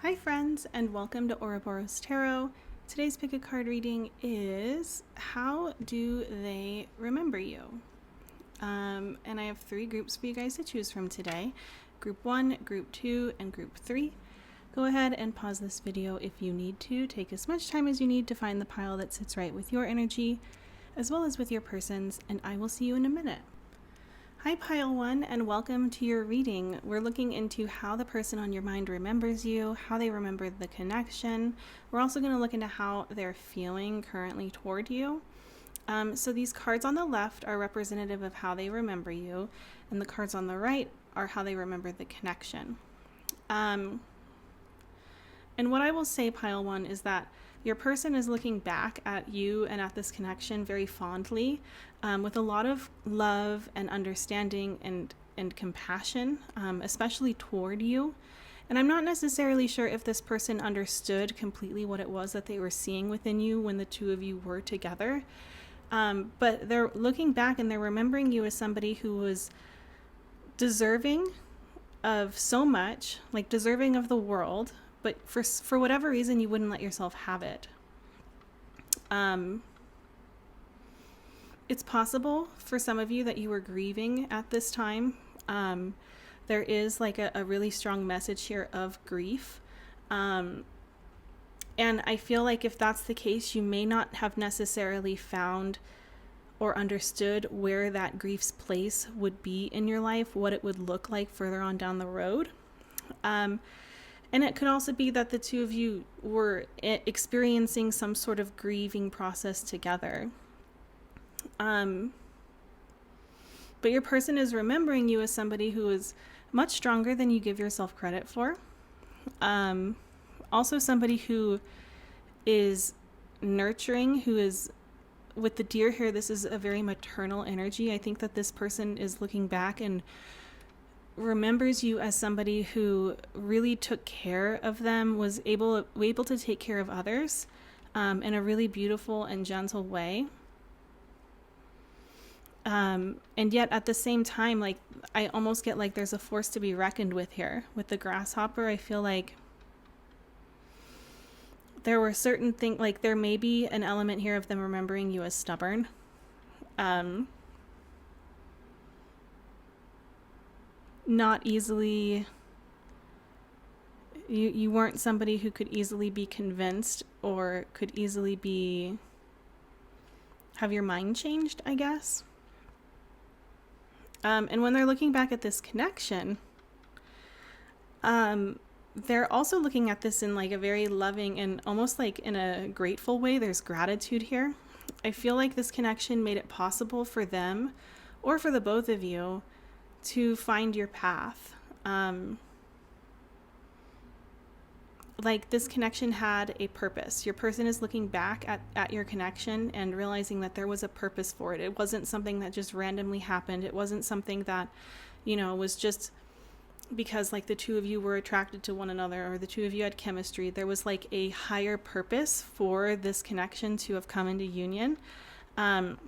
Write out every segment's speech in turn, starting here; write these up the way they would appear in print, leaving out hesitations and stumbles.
Hi friends, and welcome to Ouroboros Tarot. Today's pick a card reading is How Do They Remember You? And I have 3 groups for you guys to choose from today. Group 1, Group 2, and Group 3. Go ahead and pause this video if you need to. Take as much time as you need to find the pile that sits right with your energy, as well as with your person's, and I will see you in a minute. Hi Pile 1, and welcome to your reading. We're looking into how the person on your mind remembers you, how they remember the connection. We're also going to look into how they're feeling currently toward you. So these cards on the left are representative of how they remember you, and the cards on the right are how they remember the connection. And what I will say, Pile 1, is that your person is looking back at you and at this connection very fondly, with a lot of love and understanding and compassion, especially toward you. And I'm not necessarily sure if this person understood completely what it was that they were seeing within you when the two of you were together. But they're looking back and they're remembering you as somebody who was deserving of so much, like deserving of the world, but for whatever reason you wouldn't let yourself have it. It's possible for some of you that you were grieving at this time. There is like a really strong message here of grief. And I feel like if that's the case, you may not have necessarily found or understood where that grief's place would be in your life, what it would look like further on down the road. And it could also be that the two of you were experiencing some sort of grieving process together. But your person is remembering you as somebody who is much stronger than you give yourself credit for. Also somebody who is nurturing, who is, with the deer here, this is a very maternal energy. I think that this person is looking back and remembers you as somebody who really took care of them, was able to take care of others in a really beautiful and gentle way. And yet at the same time, like, I almost get like there's a force to be reckoned with here. With the grasshopper, I feel like there were certain things, like there may be an element here of them remembering you as stubborn. Not easily, you weren't somebody who could easily be convinced or could easily have your mind changed, I guess. And when they're looking back at this connection, they're also looking at this in like a very loving and almost like in a grateful way. There's gratitude here. I feel like this connection made it possible for them, or for the both of you, to find your path. Like this connection had a purpose. Your person is looking back at your connection and realizing that there was a purpose for it. It wasn't something that just randomly happened. It wasn't something that, was just because like the two of you were attracted to one another or the two of you had chemistry. There was like a higher purpose for this connection to have come into union. And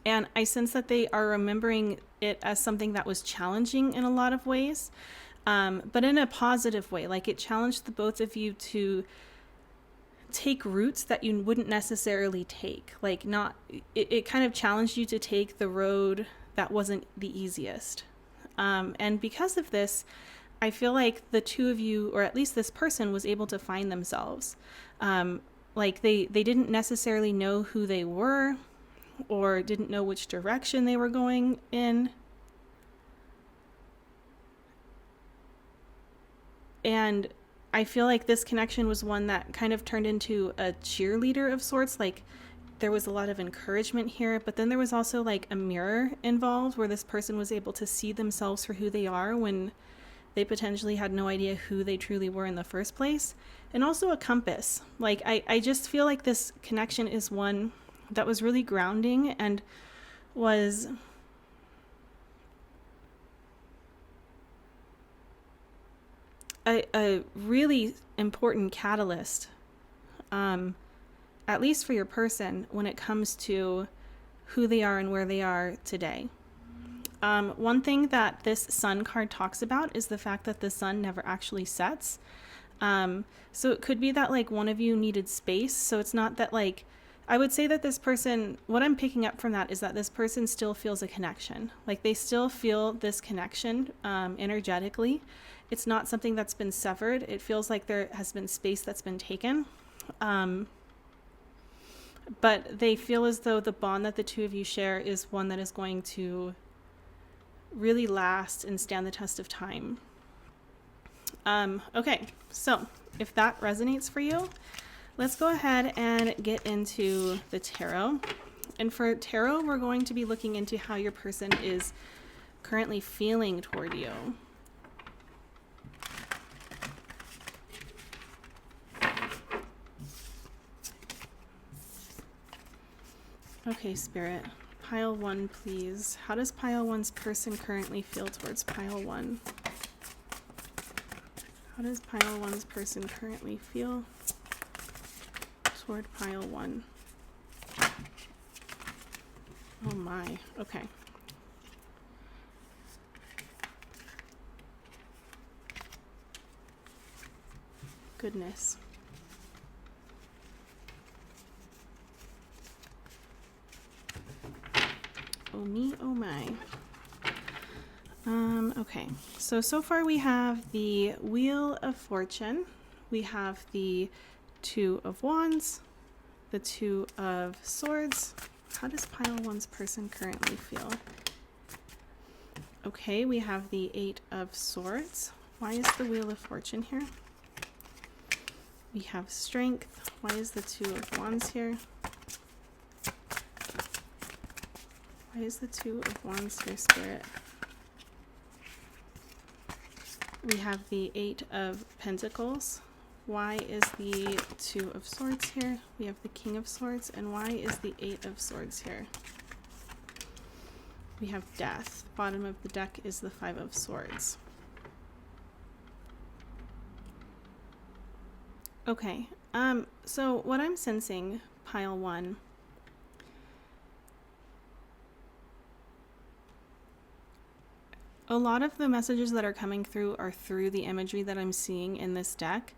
I sense that they are remembering it as something that was challenging in a lot of ways. But in a positive way, like it challenged the both of you to take routes that you wouldn't necessarily take. Like it kind of challenged you to take the road that wasn't the easiest. And because of this, I feel like the two of you, or at least this person, was able to find themselves. Like they didn't necessarily know who they were or didn't know which direction they were going in. And I feel like this connection was one that kind of turned into a cheerleader of sorts. Like there was a lot of encouragement here, but then there was also like a mirror involved where this person was able to see themselves for who they are when they potentially had no idea who they truly were in the first place. And also a compass. Like I just feel like this connection is one that was really grounding and was a really important catalyst, at least for your person, when it comes to who they are and where they are today. One thing that this sun card talks about is the fact that the sun never actually sets. So it could be that like one of you needed space. So it's not that like, I would say that this person, what I'm picking up from that is that this person still feels a connection. Like they still feel this connection energetically. It's not something that's been severed. It feels like there has been space that's been taken. But they feel as though the bond that the two of you share is one that is going to really last and stand the test of time. Okay, so if that resonates for you, let's go ahead and get into the tarot. And for tarot, we're going to be looking into how your person is currently feeling toward you. Okay, Spirit. Pile 1, please. How does pile 1's person currently feel towards pile 1? How does pile 1's person currently feel toward pile 1? Oh my. Okay. Goodness. Oh me, oh my. Okay, so far we have the Wheel of Fortune, we have the Two of Wands, the Two of Swords. How does pile 1's person currently feel? Okay, we have the Eight of Swords. Why is the Wheel of Fortune here? We have Strength. Why is the Two of Wands here? Why is the Two of Wands here, Spirit? We have the Eight of Pentacles. Why is the Two of Swords here? We have the King of Swords. And why is the Eight of Swords here? We have Death. Bottom of the deck is the Five of Swords. Okay, so what I'm sensing, pile 1, a lot of the messages that are coming through are through the imagery that I'm seeing in this deck.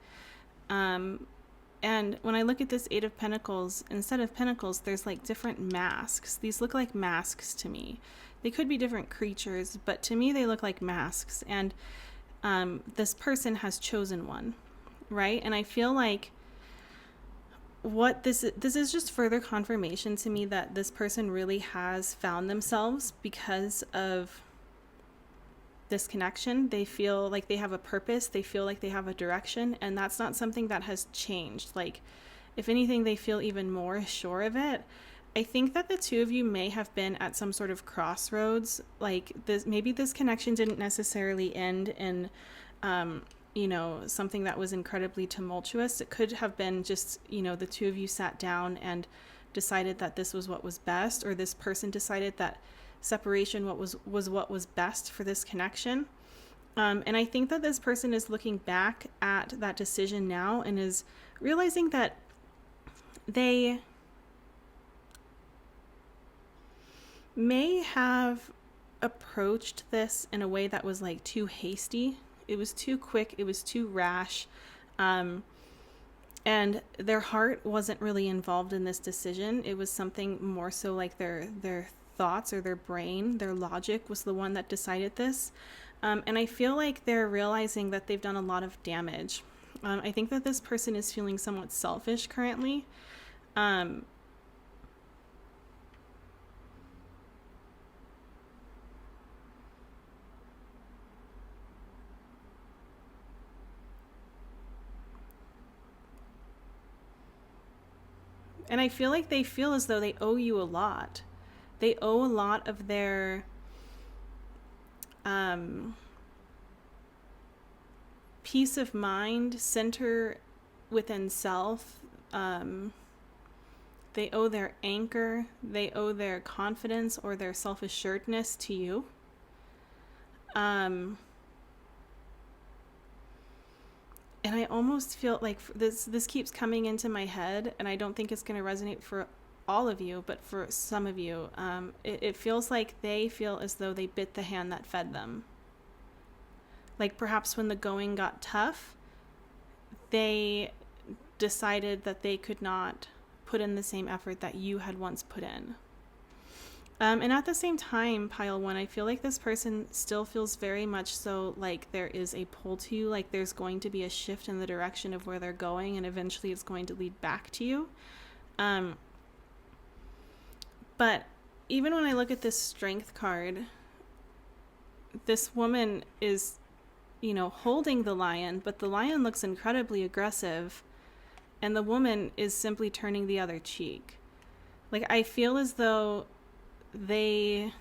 And when I look at this Eight of Pentacles, instead of pentacles, there's like different masks. These look like masks to me. They could be different creatures, but to me they look like masks. And this person has chosen one, right? And I feel like what this is just further confirmation to me that this person really has found themselves because of this connection. They feel like they have a purpose, they feel like they have a direction, and that's not something that has changed. Like, if anything, they feel even more sure of it. I think that the two of you may have been at some sort of crossroads. Like, maybe this connection didn't necessarily end in something that was incredibly tumultuous. It could have been just, the two of you sat down and decided that this was what was best, or this person decided that separation was what was best for this connection. And I think that this person is looking back at that decision now and is realizing that they may have approached this in a way that was like too hasty. It was too quick. It was too rash. And their heart wasn't really involved in this decision. It was something more so like their thoughts or their brain, their logic was the one that decided this. And I feel like they're realizing that they've done a lot of damage. I think that this person is feeling somewhat selfish currently. And I feel like they feel as though they owe you a lot. They owe a lot of their peace of mind, center within self. They owe their anchor. They owe their confidence or their self-assuredness to you. And I almost feel like this keeps coming into my head, and I don't think it's going to resonate for all of you, but for some of you, it feels like they feel as though they bit the hand that fed them. Like perhaps when the going got tough, they decided that they could not put in the same effort that you had once put in. And at the same time, pile one, I feel like this person still feels very much so like there is a pull to you, like there's going to be a shift in the direction of where they're going, and eventually it's going to lead back to you. But even when I look at this strength card, this woman is, holding the lion, but the lion looks incredibly aggressive, and the woman is simply turning the other cheek. Like, I feel as though they're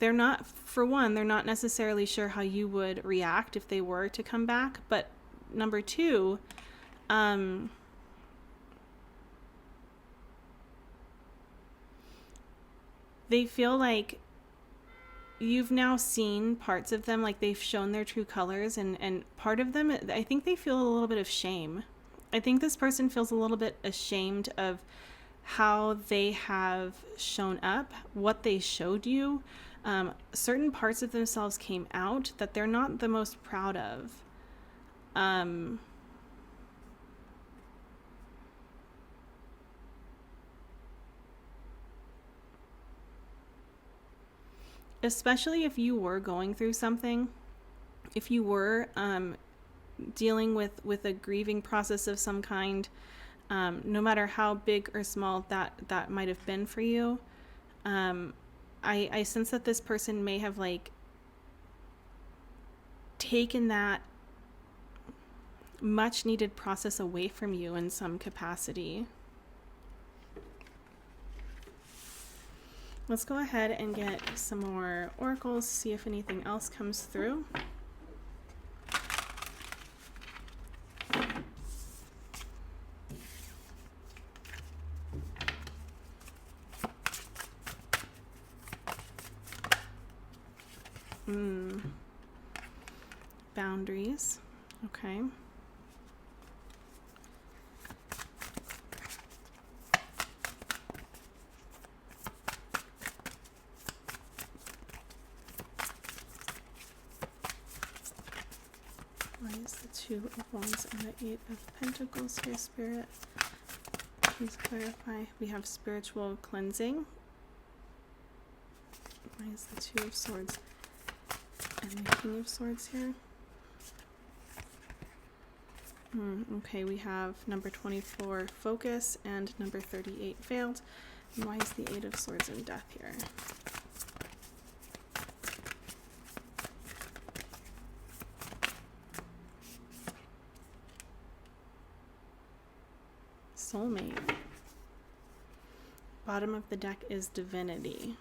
not, for one, they're not necessarily sure how you would react if they were to come back. But number two, they feel like you've now seen parts of them, like they've shown their true colors, and part of them, I think they feel a little bit of shame. I think this person feels a little bit ashamed of how they have shown up, what they showed you. Certain parts of themselves came out that they're not the most proud of. Especially if you were going through something, if you were dealing with a grieving process of some kind, no matter how big or small that might have been for you, I sense that this person may have taken that much needed process away from you in some capacity. Let's go ahead and get some more oracles, see if anything else comes through. Boundaries. Okay. Why is the Two of Wands and the Eight of Pentacles here, Spirit? Please clarify. We have spiritual cleansing. Why is the Two of Swords and the King of Swords here? Okay, we have number 24, focus, and number 38, failed. And why is the Eight of Swords and Death here? Soulmate. Bottom of the deck is divinity.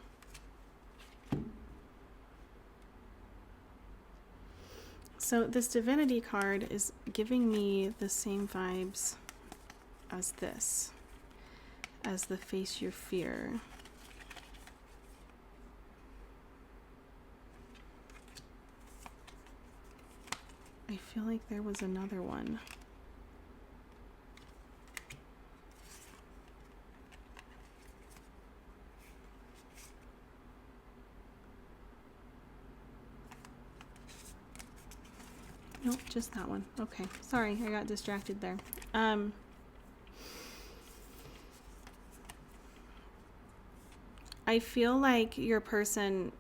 So this divinity card is giving me the same vibes as this, as the face your fear. I feel like there was another one. Nope, just that one. Okay, sorry, I got distracted there. I feel like your person,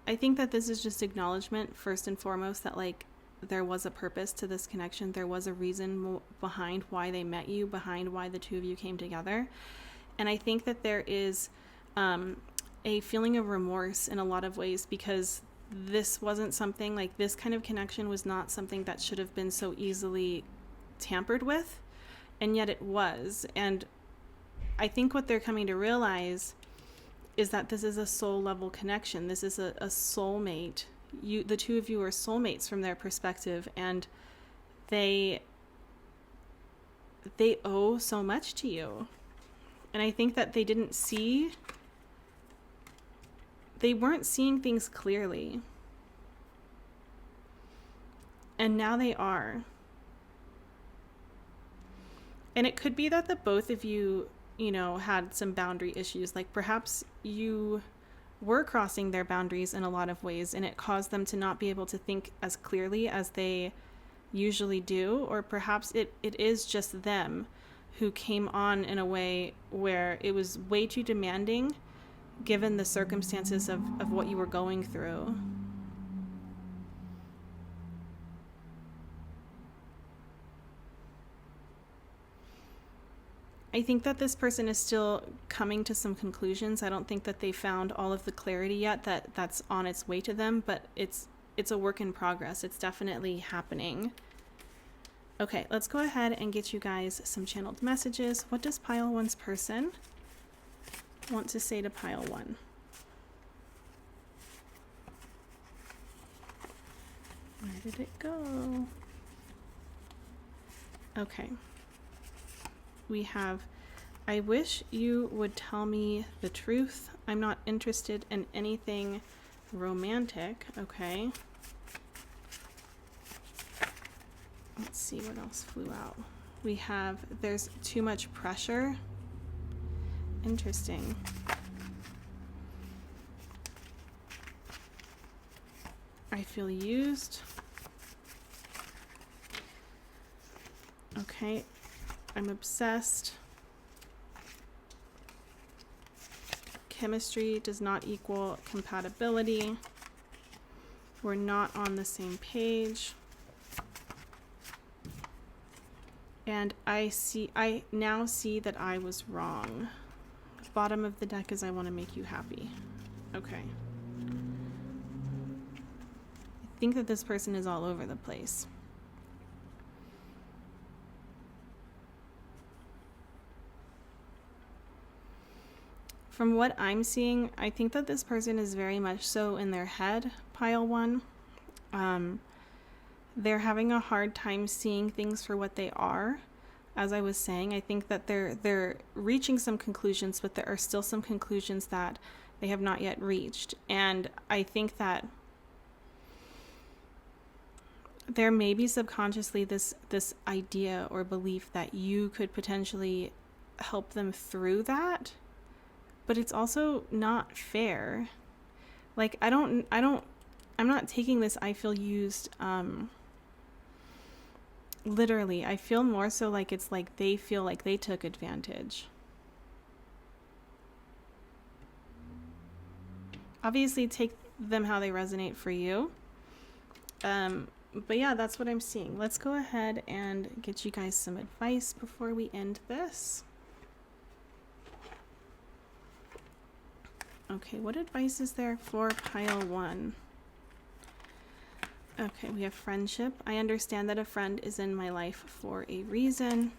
I think that this is just acknowledgement, first and foremost, that there was a purpose to this connection. There was a reason behind why they met you, behind why the two of you came together. And I think that there is a feeling of remorse in a lot of ways, because this wasn't something, this kind of connection was not something that should have been so easily tampered with, and yet it was. And I think what they're coming to realize is that this is a soul level connection. This is a soulmate. The two of you are soulmates from their perspective, and they owe so much to you. And I think that they weren't seeing things clearly. And now they are. And it could be that the both of you, had some boundary issues. Perhaps you were crossing their boundaries in a lot of ways, and it caused them to not be able to think as clearly as they usually do, or perhaps it is just them who came on in a way where it was way too demanding given the circumstances of what you were going through. I think that this person is still coming to some conclusions. I don't think that they found all of the clarity yet that's on its way to them, but it's a work in progress. It's definitely happening. Okay, let's go ahead and get you guys some channeled messages. What does pile 1's person want to say to pile 1? Where did it go? Okay. We have, I wish you would tell me the truth. I'm not interested in anything romantic. Okay. Let's see what else flew out. We have, there's too much pressure. Interesting. I feel used. Okay. I'm obsessed. Chemistry does not equal compatibility. We're not on the same page. And I now see that I was wrong. Bottom of the deck is I want to make you happy. Okay. I think that this person is all over the place. From what I'm seeing, I think that this person is very much so in their head, pile 1. They're having a hard time seeing things for what they are. As I was saying, I think that they're reaching some conclusions, but there are still some conclusions that they have not yet reached. And I think that there may be subconsciously this idea or belief that you could potentially help them through that, but it's also not fair. Like, I'm not taking this I feel used literally. I feel more so like it's like they feel like they took advantage. Obviously, take them how they resonate for you. But yeah, that's what I'm seeing. Let's go ahead and get you guys some advice before we end this. Okay, what advice is there for pile 1? Okay, we have friendship. I understand that a friend is in my life for a reason.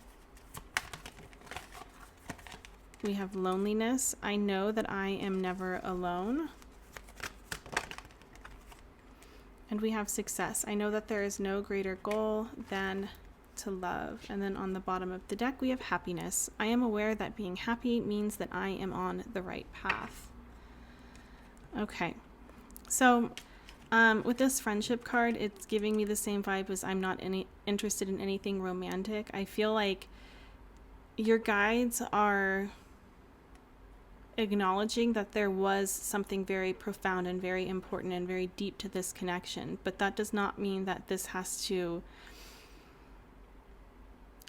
We have loneliness. I know that I am never alone. And we have success. I know that there is no greater goal than to love. And then on the bottom of the deck, we have happiness. I am aware that being happy means that I am on the right path. Okay, so with this friendship card, it's giving me the same vibe as I'm not interested in anything romantic. I feel like your guides are acknowledging that there was something very profound and very important and very deep to this connection, but that does not mean that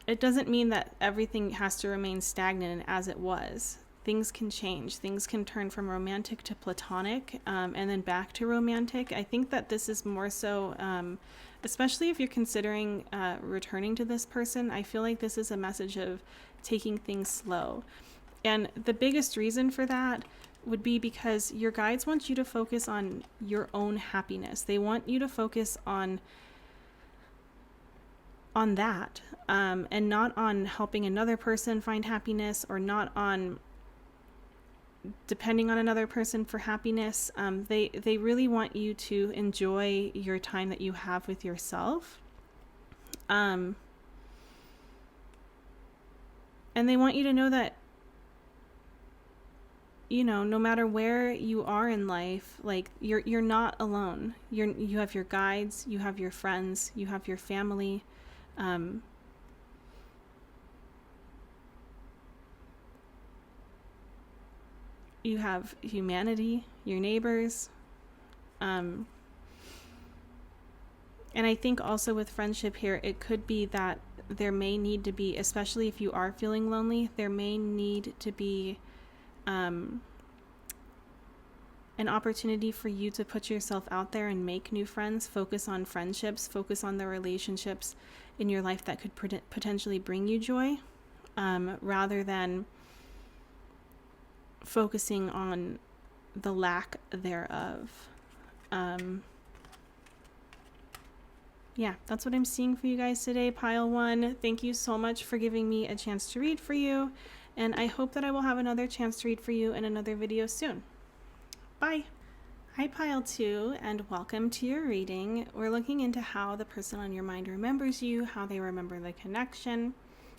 it doesn't mean that everything has to remain stagnant as it was. Things can change. Things can turn from romantic to platonic, and then back to romantic. I think that this is more so, especially if you're considering returning to this person, I feel like this is a message of taking things slow. And the biggest reason for that would be because your guides want you to focus on your own happiness. They want you to focus on that, and not on helping another person find happiness, or not on depending on another person for happiness. They really want you to enjoy your time that you have with yourself. And they want you to know that, you know, no matter where you are in life, like you're not alone. You have your guides, you have your friends, you have your family. You have humanity, your neighbors. And I think also with friendship here, it could be that there may need to be, especially if you are feeling lonely, there may need to be an opportunity for you to put yourself out there and make new friends, focus on friendships, focus on the relationships in your life that could potentially bring you joy, rather than focusing on the lack thereof. Yeah, that's what I'm seeing for you guys today, pile 1. Thank you so much for giving me a chance to read for you, and I hope that I will have another chance to read for you in another video soon. Bye! Hi, pile 2, and welcome to your reading. We're looking into how the person on your mind remembers you, how they remember the connection.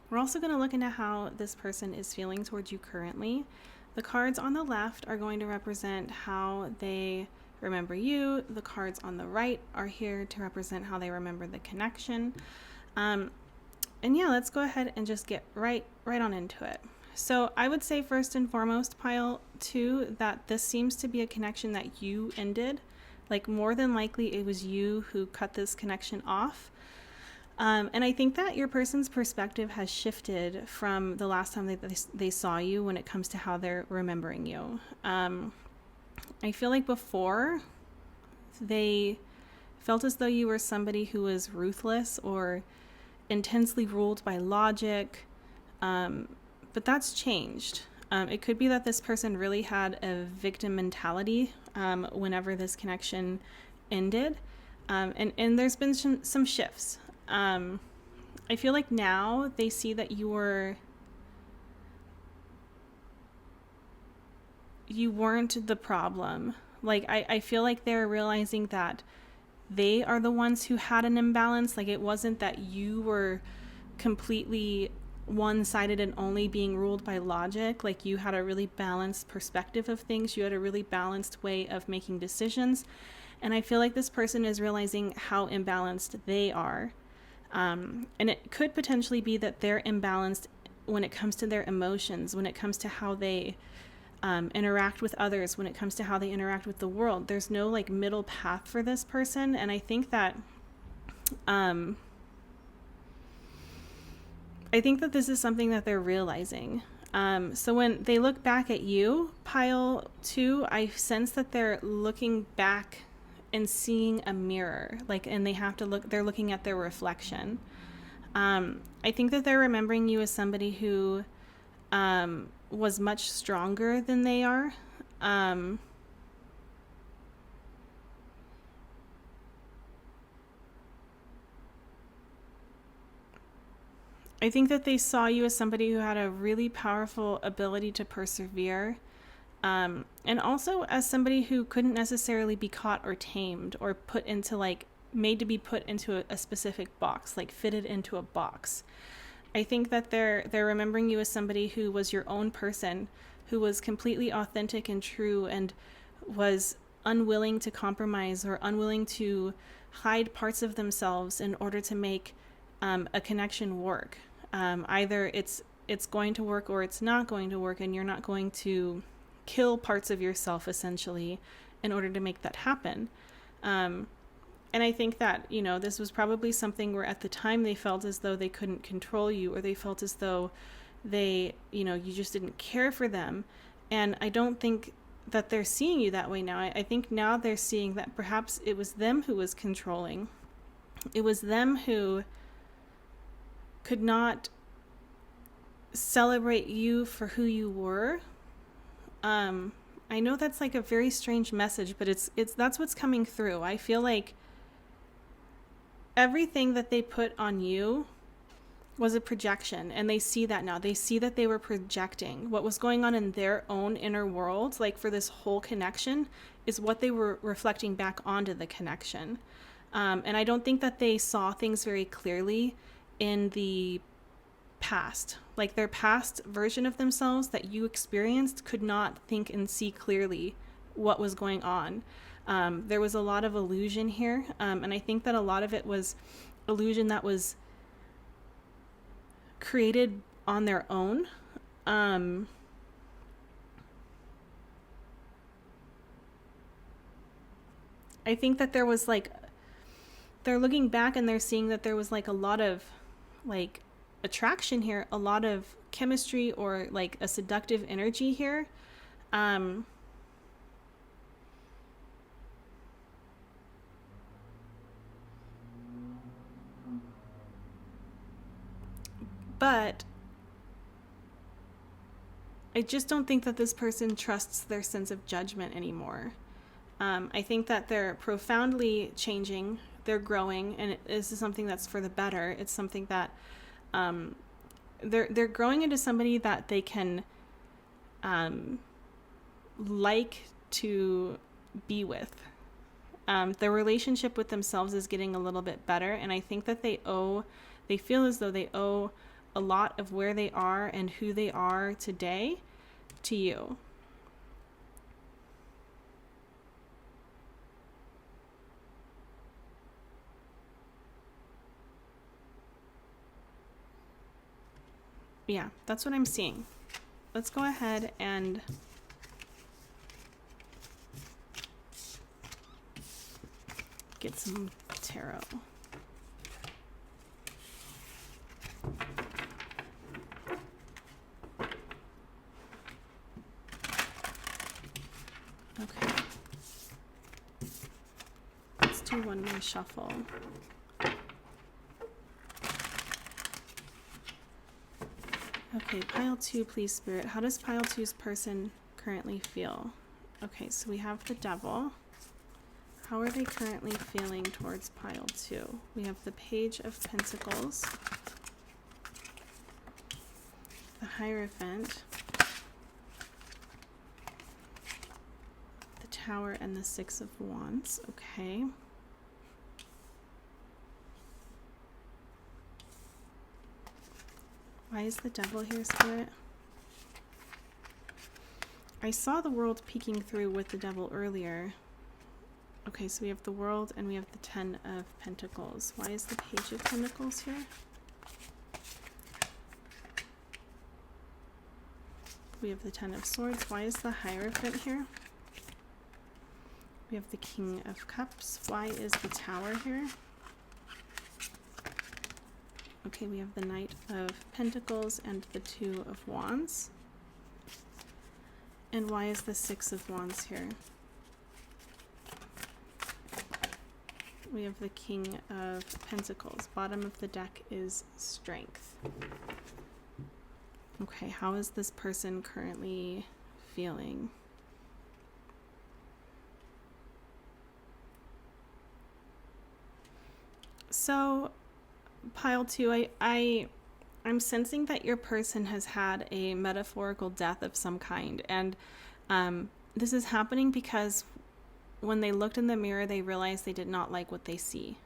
We're also going to look into how this person is feeling towards you currently. The cards on the left are going to represent how they remember you. The cards on the right are here to represent how they remember the connection. And yeah, let's go ahead and just get right on into it. So I would say first and foremost, pile 2, that this seems to be a connection that you ended. Like, more than likely it was you who cut this connection off. And I think that your person's perspective has shifted from the last time they saw you when it comes to how they're remembering you. I feel like before, they felt as though you were somebody who was ruthless or intensely ruled by logic, but that's changed. It could be that this person really had a victim mentality whenever this connection ended, and there's been some shifts. I feel like now they see that you weren't the problem. Like, I feel like they're realizing that they are the ones who had an imbalance. Like, it wasn't that you were completely one-sided and only being ruled by logic. Like, you had a really balanced perspective of things. You had a really balanced way of making decisions. And I feel like this person is realizing how imbalanced they are. And it could potentially be that they're imbalanced when it comes to their emotions, when it comes to how they interact with others, when it comes to how they interact with the world. There's no like middle path for this person. And I think that this is something that they're realizing. So when they look back at you, pile 2, I sense that they're looking back and seeing a mirror, like, and they're looking at their reflection. I think that they're remembering you as somebody who was much stronger than they are. I think that they saw you as somebody who had a really powerful ability to persevere. And also as somebody who couldn't necessarily be caught or tamed or made to be put into a specific box, like fitted into a box. I think that they're remembering you as somebody who was your own person, who was completely authentic and true and was unwilling to compromise or unwilling to hide parts of themselves in order to make a connection work. Either it's going to work or it's not going to work, and you're not going to kill parts of yourself essentially in order to make that happen. And I think that, this was probably something where at the time they felt as though they couldn't control you, or they felt as though they, you just didn't care for them. And I don't think that they're seeing you that way now. I think now they're seeing that perhaps it was them who was controlling. It was them who could not celebrate you for who you were. I know that's like a very strange message, but that's what's coming through. I feel like everything that they put on you was a projection, and they see that now. They see that they were projecting what was going on in their own inner world, like for this whole connection, is what they were reflecting back onto the connection. And I don't think that they saw things very clearly in the past. Like, their past version of themselves that you experienced could not think and see clearly what was going on. There was a lot of illusion here, and I think that a lot of it was illusion that was created on their own. I think that there was like, they're looking back and they're seeing that there was like a lot of like attraction here, a lot of chemistry or like a seductive energy here. But I just don't think that this person trusts their sense of judgment anymore. I think that they're profoundly changing, they're growing, and this is something that's for the better. It's something that they're growing into somebody that they can like to be with. Their relationship with themselves is getting a little bit better, and I think that they feel as though they owe a lot of where they are and who they are today to you. Yeah, that's what I'm seeing. Let's go ahead and get some tarot. Okay. Let's do one more shuffle. Okay, pile 2, please, Spirit. How does pile 2's person currently feel? Okay, so we have the Devil. How are they currently feeling towards pile 2? We have the Page of Pentacles, the Hierophant, the Tower, and the Six of Wands. Okay. Why is the Devil here, Spirit? I saw the World peeking through with the Devil earlier. Okay, so we have the World and we have the Ten of Pentacles. Why is the Page of Pentacles here? We have the Ten of Swords. Why is the Hierophant here? We have the King of Cups. Why is the Tower here? Okay, we have the Knight of Pentacles and the Two of Wands. And why is the Six of Wands here? We have the King of Pentacles. Bottom of the deck is Strength. Okay, how is this person currently feeling? So, pile 2, I'm sensing that your person has had a metaphorical death of some kind, and this is happening because when they looked in the mirror, they realized they did not like what they see.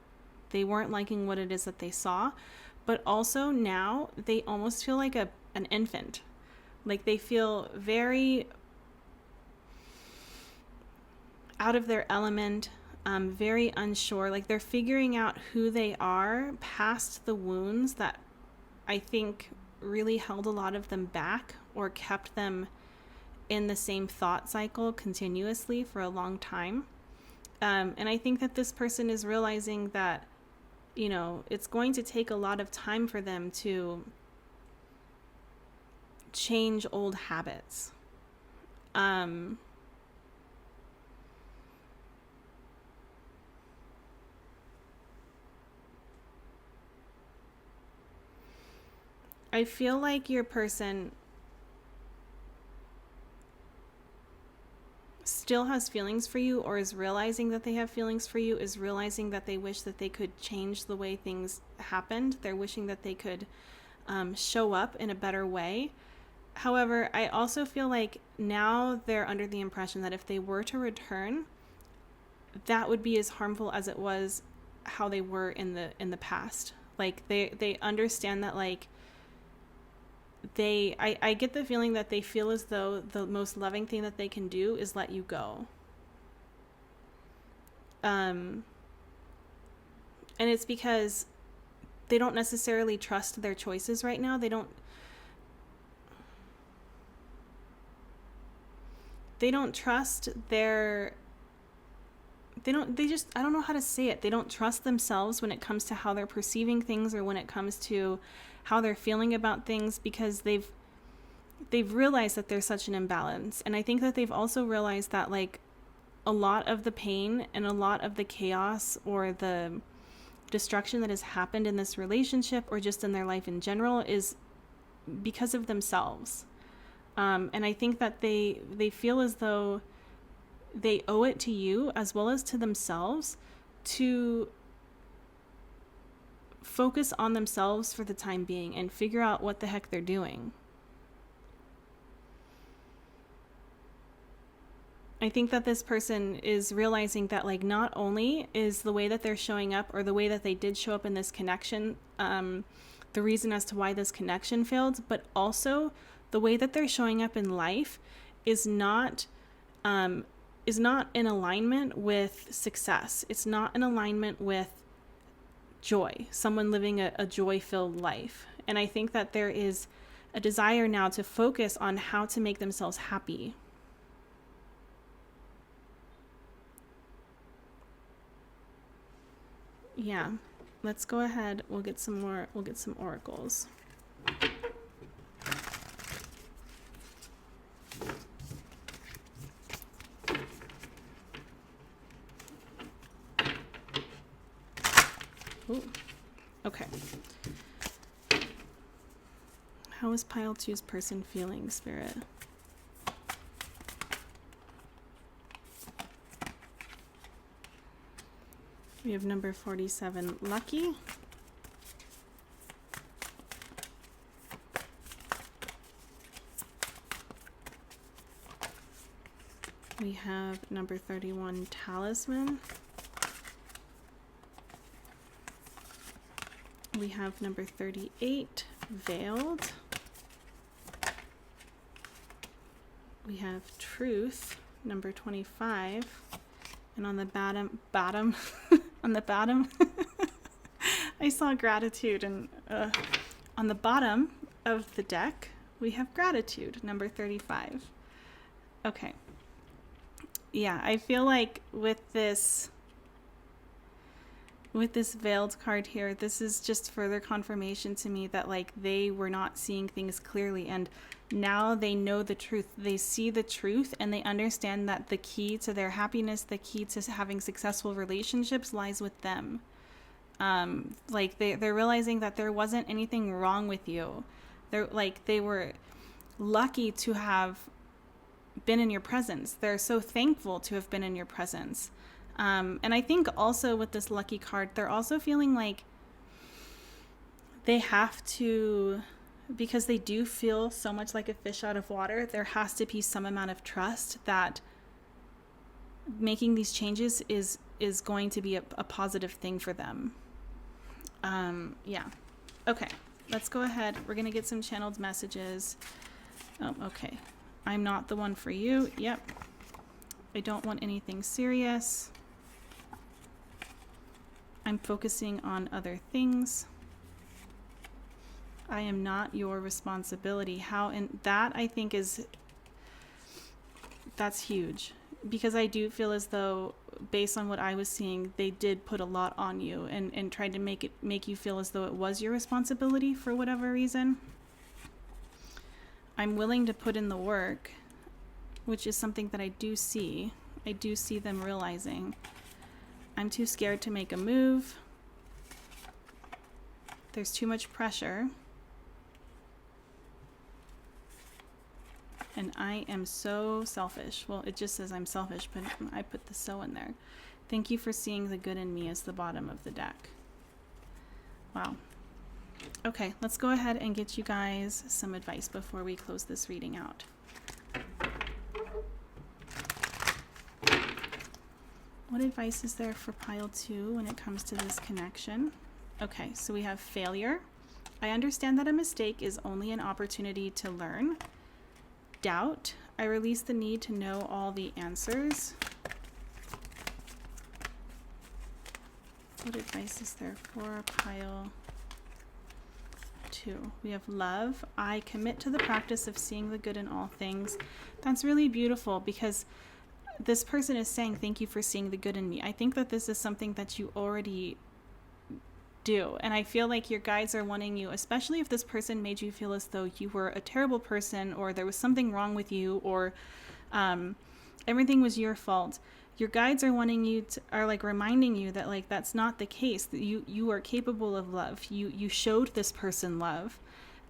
They weren't liking what it is that they saw, but also now they almost feel like an infant. Like they feel very out of their element, very unsure. Like they're figuring out who they are past the wounds that I think really held a lot of them back or kept them in the same thought cycle continuously for a long time. And I think that this person is realizing that, you know, it's going to take a lot of time for them to change old habits. I feel like your person still has feelings for you, or is realizing that they have feelings for you, is realizing that they wish that they could change the way things happened. They're wishing that they could show up in a better way. However, I also feel like now they're under the impression that if they were to return, that would be as harmful as it was how they were in the past. Like they understand that, like, I get the feeling that they feel as though the most loving thing that they can do is let you go. And it's because they don't necessarily trust their choices right now. They don't trust their I don't know how to say it. They don't trust themselves when it comes to how they're perceiving things or when it comes to how they're feeling about things, because they've realized that there's such an imbalance. And I think that they've also realized that like a lot of the pain and a lot of the chaos or the destruction that has happened in this relationship or just in their life in general is because of themselves. And I think that they feel as though they owe it to you as well as to themselves to focus on themselves for the time being and figure out what the heck they're doing. I think that this person is realizing that like not only is the way that they're showing up or the way that they did show up in this connection the reason as to why this connection failed, but also the way that they're showing up in life is not in alignment with success. It's not in alignment with joy, someone living a joy-filled life. And I think that there is a desire now to focus on how to make themselves happy. Yeah, let's go ahead. We'll get some oracles. Ooh. Okay. How is pile 2's person feeling, Spirit? We have number 47, lucky. We have number 31, talisman. We have number 38, veiled. We have truth, number 25. And on the bottom, on the bottom, I saw gratitude. And on the bottom of the deck, we have gratitude, number 35. Okay. Yeah, I feel like with this veiled card here, this is just further confirmation to me that like they were not seeing things clearly, and now they know the truth. They see the truth and they understand that the key to their happiness, the key to having successful relationships lies with them. Like they're realizing that there wasn't anything wrong with you. They were lucky to have been in your presence. They're so thankful to have been in your presence. And I think also with this lucky card, they're also feeling like they have to, because they do feel so much like a fish out of water, there has to be some amount of trust that making these changes is going to be a positive thing for them. Yeah. Okay, let's go ahead. We're going to get some channeled messages. Oh, okay. I'm not the one for you. Yep. I don't want anything serious. I'm focusing on other things. I am not your responsibility. How, and that I think that's huge, because I do feel as though based on what I was seeing, they did put a lot on you and tried to make you feel as though it was your responsibility for whatever reason. I'm willing to put in the work, which is something that I do see. I do see them realizing. I'm too scared to make a move. There's too much pressure. And I am so selfish. Well, it just says I'm selfish, but I put the so in there. Thank you for seeing the good in me as the bottom of the deck. Wow. Okay, let's go ahead and get you guys some advice before we close this reading out. What advice is there for pile 2 when it comes to this connection? Okay, so we have failure. I understand that a mistake is only an opportunity to learn. Doubt. I release the need to know all the answers. What advice is there for pile 2? We have love. I commit to the practice of seeing the good in all things. That's really beautiful, because this person is saying, thank you for seeing the good in me. I think that this is something that you already do. And I feel like your guides are wanting you, especially if this person made you feel as though you were a terrible person, or there was something wrong with you, or everything was your fault. Your guides are wanting you to, are like reminding you that like that's not the case, that you are capable of love. You showed this person love,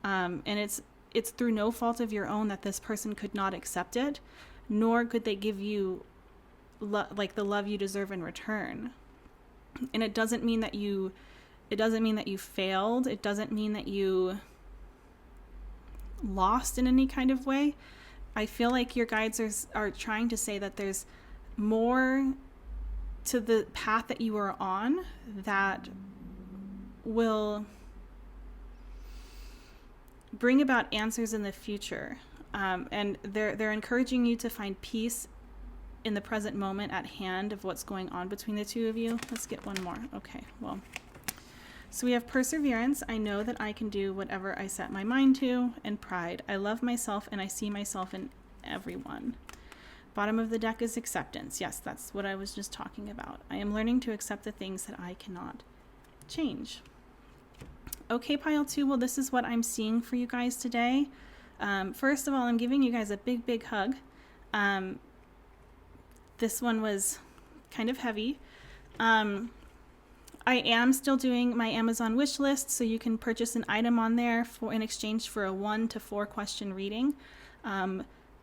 and it's through no fault of your own that this person could not accept it, nor could they give you like the love you deserve in return. And it doesn't mean that you failed. It doesn't mean that you lost in any kind of way. I feel like your guides are trying to say that there's more to the path that you are on that will bring about answers in the future. And they're encouraging you to find peace in the present moment at hand of what's going on between the two of you. Let's get one more. Okay, well, so we have perseverance. I know that I can do whatever I set my mind to. And pride. I love myself and I see myself in everyone. Bottom of the deck is acceptance. Yes, that's what I was just talking about. I am learning to accept the things that I cannot change. Okay, pile 2. Well, this is what I'm seeing for you guys today. First of all, I'm giving you guys a big, big hug. This one was kind of heavy. I am still doing my Amazon wish list, so you can purchase an item on there in exchange for a 1 to 4 question reading.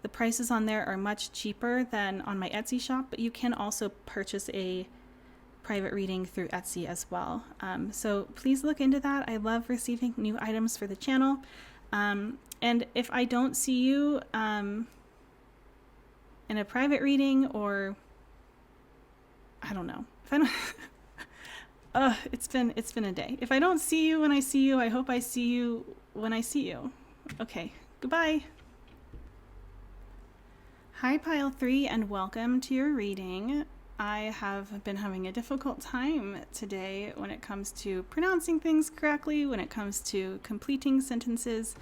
The prices on there are much cheaper than on my Etsy shop, but you can also purchase a private reading through Etsy as well. So please look into that. I love receiving new items for the channel. And if I don't see you in a private reading, or I don't know, if I don't it's been a day. If I don't see you when I see you, I hope I see you when I see you. Okay, goodbye. Hi, pile 3, and welcome to your reading. I have been having a difficult time today when it comes to pronouncing things correctly, when it comes to completing sentences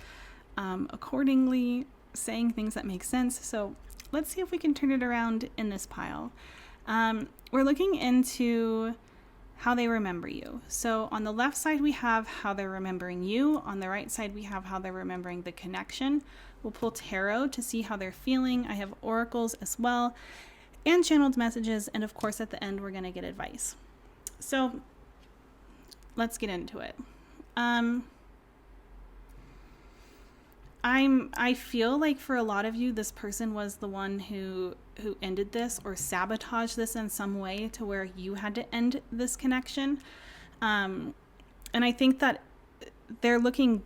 accordingly, saying things that make sense. So let's see if we can turn it around in this pile. We're looking into how they remember you. So on the left side, we have how they're remembering you. On the right side, we have how they're remembering the connection. We'll pull tarot to see how they're feeling. I have oracles as well, and channeled messages. And of course, at the end, we're going to get advice. So let's get into it. I feel like for a lot of you, this person was the one who ended this or sabotaged this in some way to where you had to end this connection. And I think that they're looking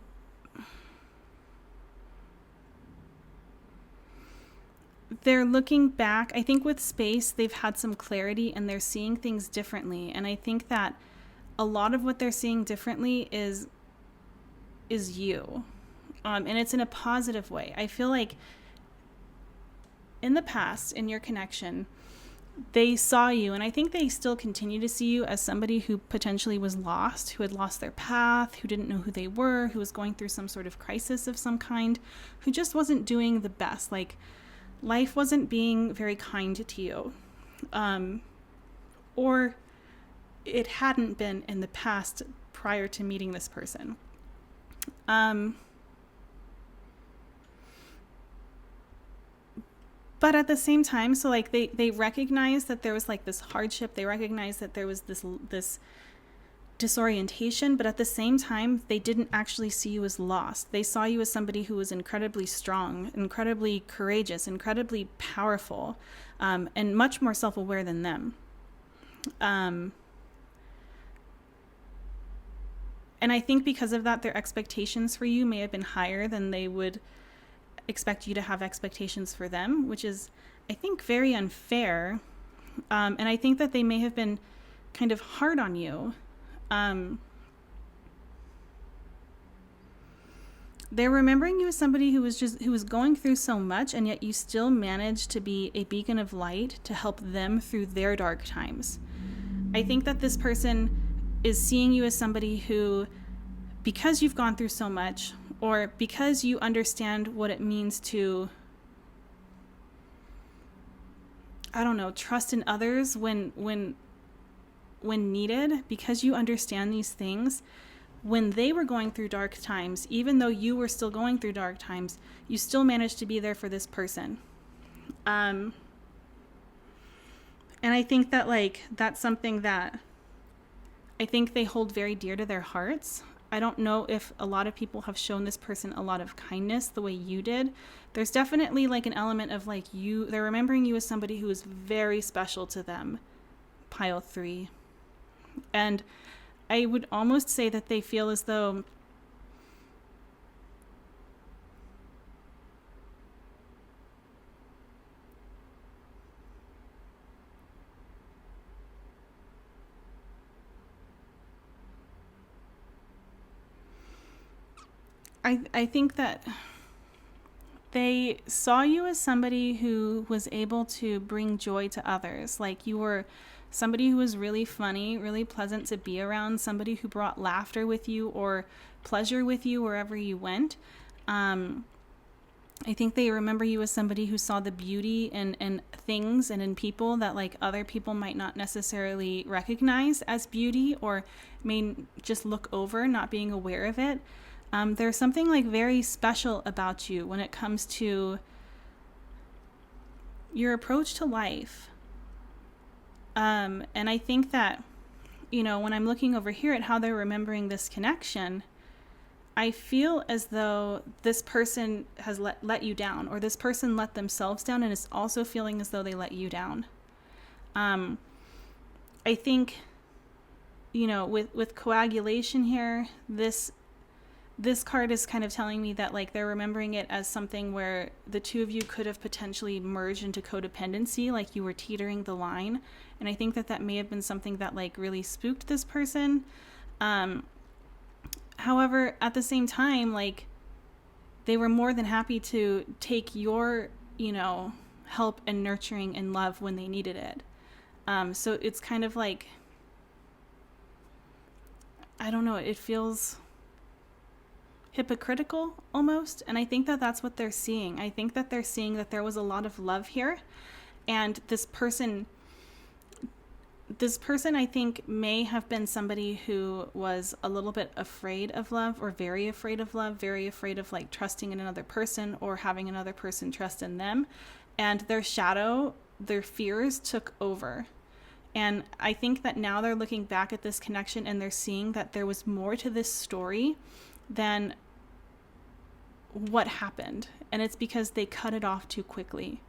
back. I think with space, they've had some clarity and they're seeing things differently. And I think that a lot of what they're seeing differently is you. And it's in a positive way. I feel like in the past, in your connection, they saw you, and I think they still continue to see you as somebody who potentially was lost, who had lost their path, who didn't know who they were, who was going through some sort of crisis of some kind, who just wasn't doing the best. Like, life wasn't being very kind to you. Or it hadn't been in the past prior to meeting this person. But at the same time, so like they recognized that there was like this hardship. They recognized that there was this disorientation. But at the same time, they didn't actually see you as lost. They saw you as somebody who was incredibly strong, incredibly courageous, incredibly powerful, and much more self-aware than them. And I think because of that, their expectations for you may have been higher than they would expect you to have expectations for them, which is, I think, very unfair. And I think that they may have been kind of hard on you. They're remembering you as somebody who was going through so much, and yet you still managed to be a beacon of light to help them through their dark times. I think that this person is seeing you as somebody who, because you've gone through so much, or because you understand what it means to I don't know, trust in others when needed, because you understand these things. When they were going through dark times, even though you were still going through dark times, you still managed to be there for this person. And I think that, like, that's something that I think they hold very dear to their hearts. I don't know if a lot of people have shown this person a lot of kindness the way you did. There's definitely like an element of like they're remembering you as somebody who is very special to them. Pile 3. And I would almost say that they feel as though I think that they saw you as somebody who was able to bring joy to others. Like, you were somebody who was really funny, really pleasant to be around, somebody who brought laughter with you or pleasure with you wherever you went. I think they remember you as somebody who saw the beauty in things and in people that like other people might not necessarily recognize as beauty, or may just look over, not being aware of it. There's something like very special about you when it comes to your approach to life. And I think that, you know, when I'm looking over here at how they're remembering this connection, I feel as though this person has let you down, or this person let themselves down and is also feeling as though they let you down. I think, you know, with coagulation here, this card is kind of telling me that like they're remembering it as something where the two of you could have potentially merged into codependency, like you were teetering the line. And I think that may have been something that like really spooked this person. However, at the same time, like, they were more than happy to take your, you know, help and nurturing and love when they needed it. So it's kind of like, I don't know, it feels hypocritical almost. And I think that that's what they're seeing. I think that they're seeing that there was a lot of love here. And this person, I think, may have been somebody who was a little bit afraid of love, or very afraid of love, very afraid of like trusting in another person or having another person trust in them. And their shadow, their fears took over. And I think that now they're looking back at this connection and they're seeing that there was more to this story than what happened. And it's because they cut it off too quickly.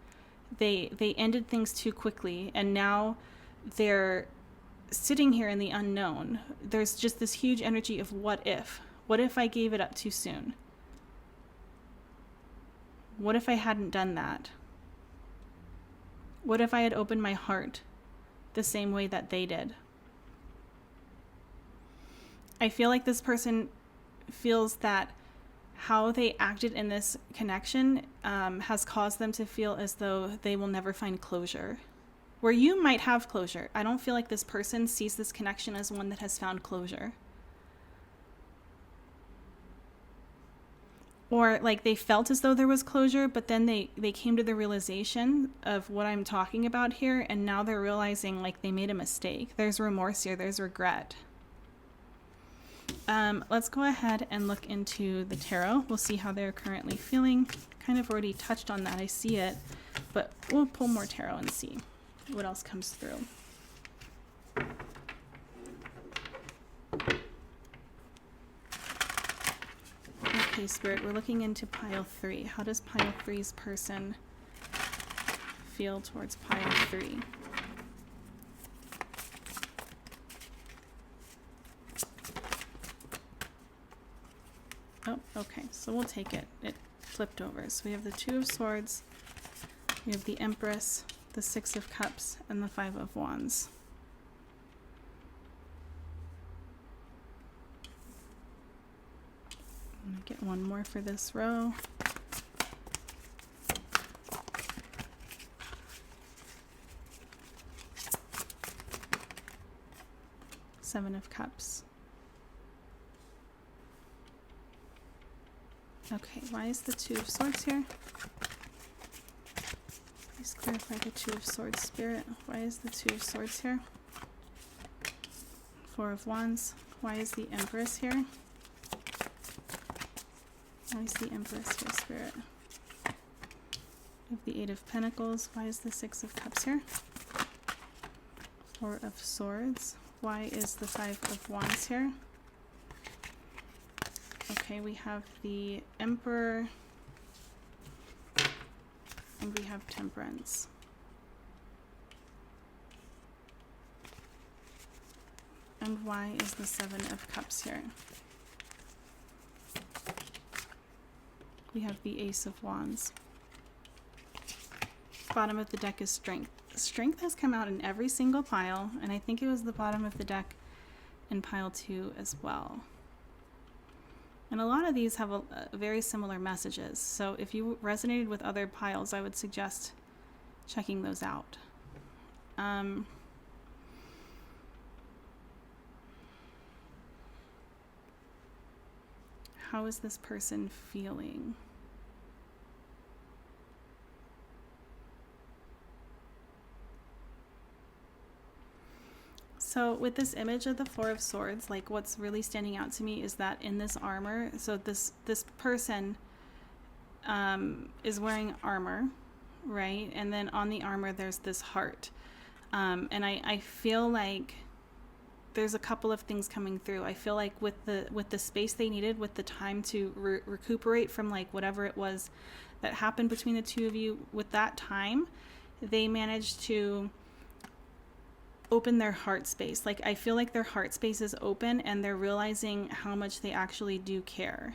They ended things too quickly, and now they're sitting here in the unknown. There's just this huge energy of what if? What if I gave it up too soon? What if I hadn't done that? What if I had opened my heart the same way that they did? I feel like this person feels that how they acted in this connection has caused them to feel as though they will never find closure. Where you might have closure, I don't feel like this person sees this connection as one that has found closure. Or like they felt as though there was closure, but then they came to the realization of what I'm talking about here, and now they're realizing like they made a mistake. There's remorse here, there's regret. Let's go ahead and look into the tarot. We'll see how they're currently feeling. Kind of already touched on that, I see it, but we'll pull more tarot and see what else comes through. Okay, Spirit, we're looking into pile 3. How does pile 3's person feel towards pile 3? Oh, okay, so we'll take it. It flipped over. So we have the 2 of Swords, we have the Empress, the 6 of Cups, and the 5 of Wands. I'm going to get one more for this row. Seven of Cups. Okay, why is the 2 of Swords here? Please clarify the Two of Swords, Spirit. Why is the Two of Swords here? Four of Wands. Why is the Empress here? Why is the Empress here, Spirit? We have the Eight of Pentacles. Why is the Six of Cups here? Four of Swords. Why is the Five of Wands here? Okay, we have the Emperor. And we have Temperance. And why is the Seven of Cups here? We have the Ace of Wands. Bottom of the deck is Strength. Strength has come out in every single pile, and I think it was the bottom of the deck in pile 2 as well. And a lot of these have very similar messages, so if you resonated with other piles, I would suggest checking those out. How is this person feeling? So with this image of the Four of Swords, like what's really standing out to me is that in this armor, so this person is wearing armor, right? And then on the armor there's this heart. And I feel like there's a couple of things coming through. I feel like with the space they needed, with the time to recuperate from like whatever it was that happened between the two of you, with that time, they managed to open their heart space. Like I feel like their heart space is open and they're realizing how much they actually do care.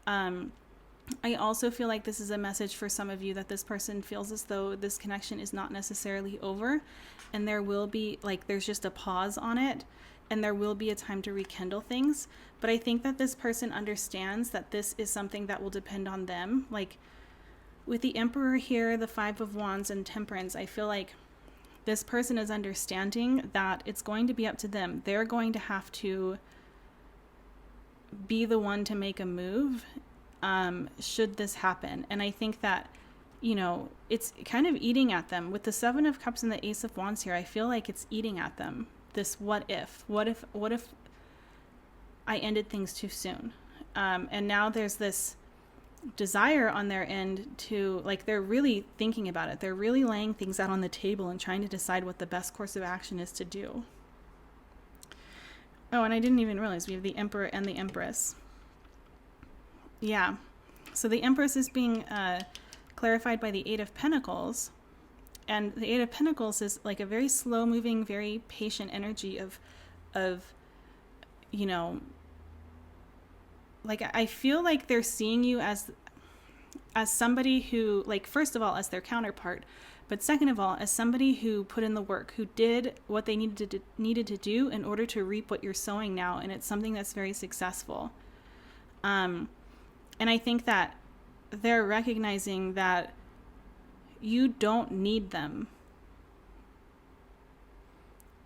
I also feel like this is a message for some of you that this person feels as though this connection is not necessarily over, and there will be like there's just a pause on it, and there will be a time to rekindle things. But I think that this person understands that this is something that will depend on them. Like with the Emperor here, the Five of Wands, and Temperance, I feel like this person is understanding that it's going to be up to them. They're going to have to be the one to make a move should this happen. And I think that, you know, it's kind of eating at them. With the Seven of Cups and the Ace of Wands here, I feel like it's eating at them. This what if I ended things too soon? And now there's this desire on their end to, like, they're really thinking about it. They're really laying things out on the table and trying to decide what the best course of action is to do. Oh, and I didn't even realize we have the Emperor and the Empress. Yeah. So the Empress is being clarified by the Eight of Pentacles. And the Eight of Pentacles is like a very slow moving, very patient energy of, you know, like I feel like they're seeing you as somebody who, like, first of all, as their counterpart, but second of all, as somebody who put in the work, who did what they needed to do in order to reap what you're sowing now, and it's something that's very successful. And I think that they're recognizing that you don't need them.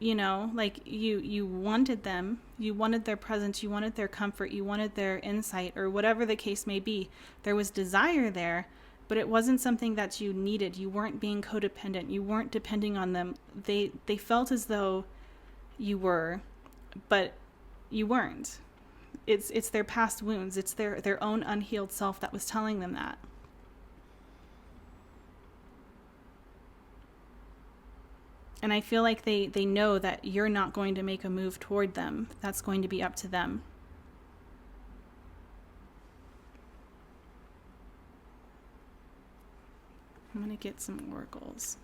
You know, like you wanted them, you wanted their presence, you wanted their comfort, you wanted their insight, or whatever the case may be. There was desire there, but it wasn't something that you needed. You weren't being codependent. You weren't depending on them. They felt as though you were, but you weren't. It's their past wounds. It's their own unhealed self that was telling them that. And I feel like they know that you're not going to make a move toward them. That's going to be up to them. I'm going to get some oracles.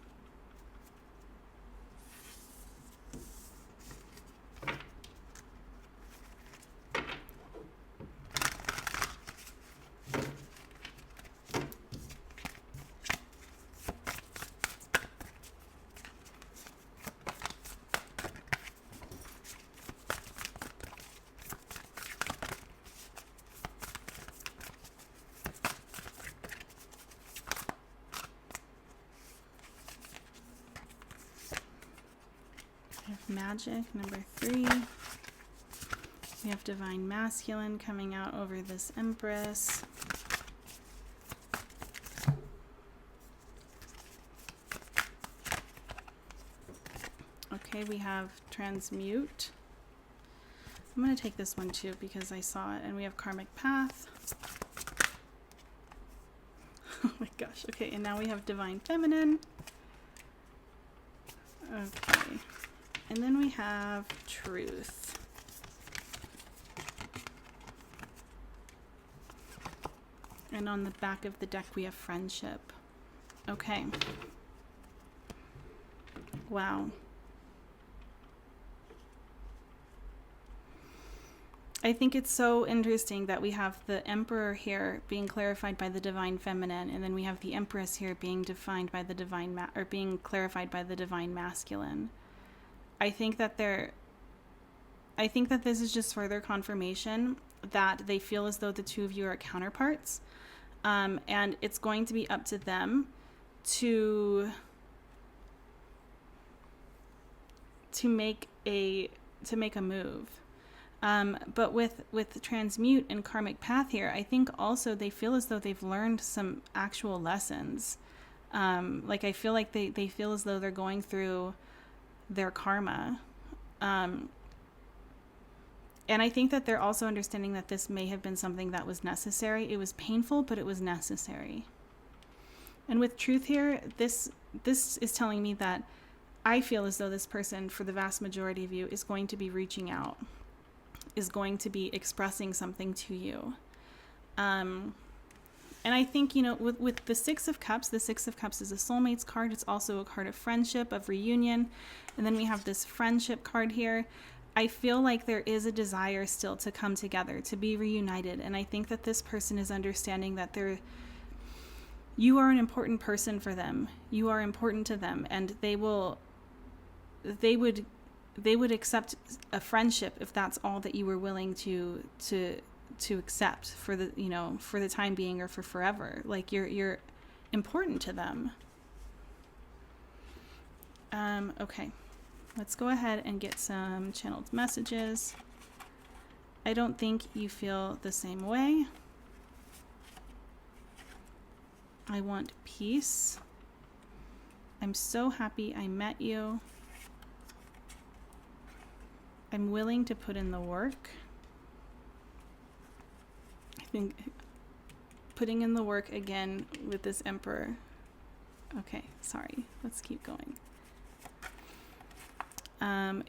Magic, number 3. We have Divine Masculine coming out over this Empress. Okay, we have transmute. I'm going to take this one too because I saw it. And we have karmic path. Oh my gosh. Okay, and now we have divine feminine. Okay. And then we have truth. And on the back of the deck we have friendship. Okay. Wow. I think it's so interesting that we have the Emperor here being clarified by the divine feminine, and then we have the Empress here being defined by the divine or being clarified by the divine masculine. I think that this is just further confirmation that they feel as though the two of you are counterparts, and it's going to be up to them to make a move. But with transmute and karmic path here, I think also they feel as though they've learned some actual lessons. Like I feel like they feel as though they're going through their karma. And I think that they're also understanding that this may have been something that was necessary. It was painful, but it was necessary. And with truth here, this is telling me that I feel as though this person, for the vast majority of you, is going to be reaching out, is going to be expressing something to you. And I think, with the Six of Cups is a soulmates card. It's also a card of friendship, of reunion. And then we have this friendship card here. I feel like there is a desire still to come together, to be reunited. And I think that this person is understanding that you are an important person for them. You are important to them. And they would accept a friendship if that's all that you were willing to accept for the time being or for forever. Like you're important to them. Okay, let's go ahead and get some channeled messages. I don't think you feel the same way. I want peace. I'm so happy I met you. I'm willing to put in the work. I think putting in the work again with this Emperor. Okay, sorry. Let's keep going.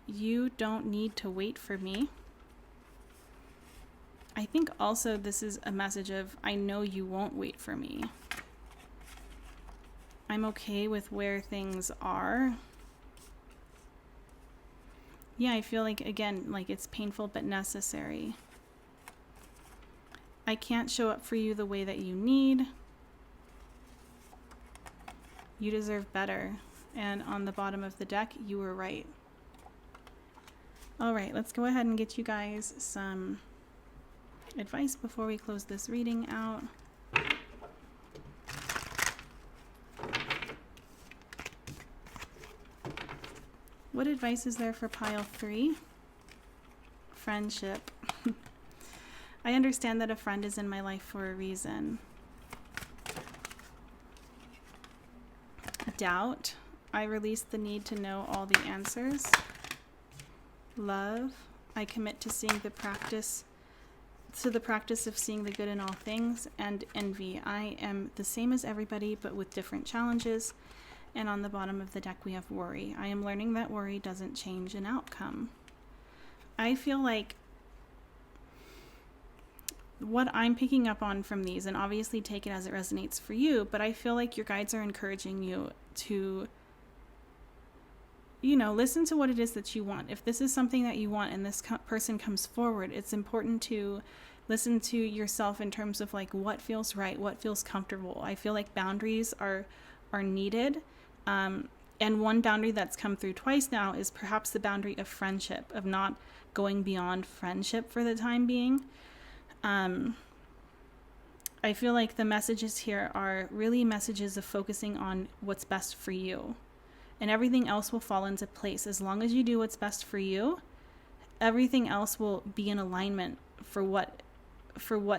You don't need to wait for me. I think also this is a message of, I know you won't wait for me. I'm okay with where things are. Yeah, I feel like, again, like it's painful but necessary. I can't show up for you the way that you need. You deserve better. And on the bottom of the deck, you were right. All right, let's go ahead and get you guys some advice before we close this reading out. What advice is there for pile 3? Friendship. I understand that a friend is in my life for a reason. Doubt. I release the need to know all the answers. Love. I commit to seeing the practice of seeing the good in all things. And envy. I am the same as everybody, but with different challenges. And on the bottom of the deck, we have worry. I am learning that worry doesn't change an outcome. I feel like what I'm picking up on from these, and obviously take it as it resonates for you, but I feel like your guides are encouraging you to, listen to what it is that you want. If this is something that you want and this person comes forward, it's important to listen to yourself in terms of like what feels right, what feels comfortable. I feel like boundaries are needed. And one boundary that's come through twice now is perhaps the boundary of friendship, of not going beyond friendship for the time being. I feel like the messages here are really messages of focusing on what's best for you, and everything else will fall into place. As long as you do what's best for you, everything else will be in alignment for what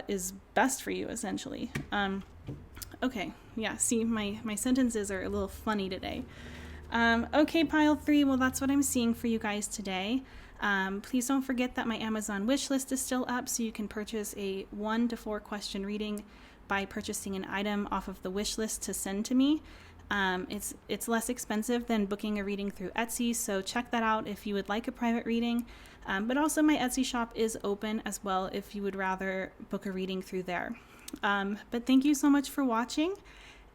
is best for you, essentially. Okay, yeah, see, my sentences are a little funny today. Okay, pile 3. Well, that's what I'm seeing for you guys today. Please don't forget that my Amazon wish list is still up, so you can purchase a 1 to 4 question reading by purchasing an item off of the wish list to send to me. It's less expensive than booking a reading through Etsy, so check that out if you would like a private reading. But also my Etsy shop is open as well if you would rather book a reading through there. But thank you so much for watching,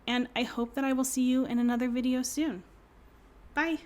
and I hope that I will see you in another video soon. Bye!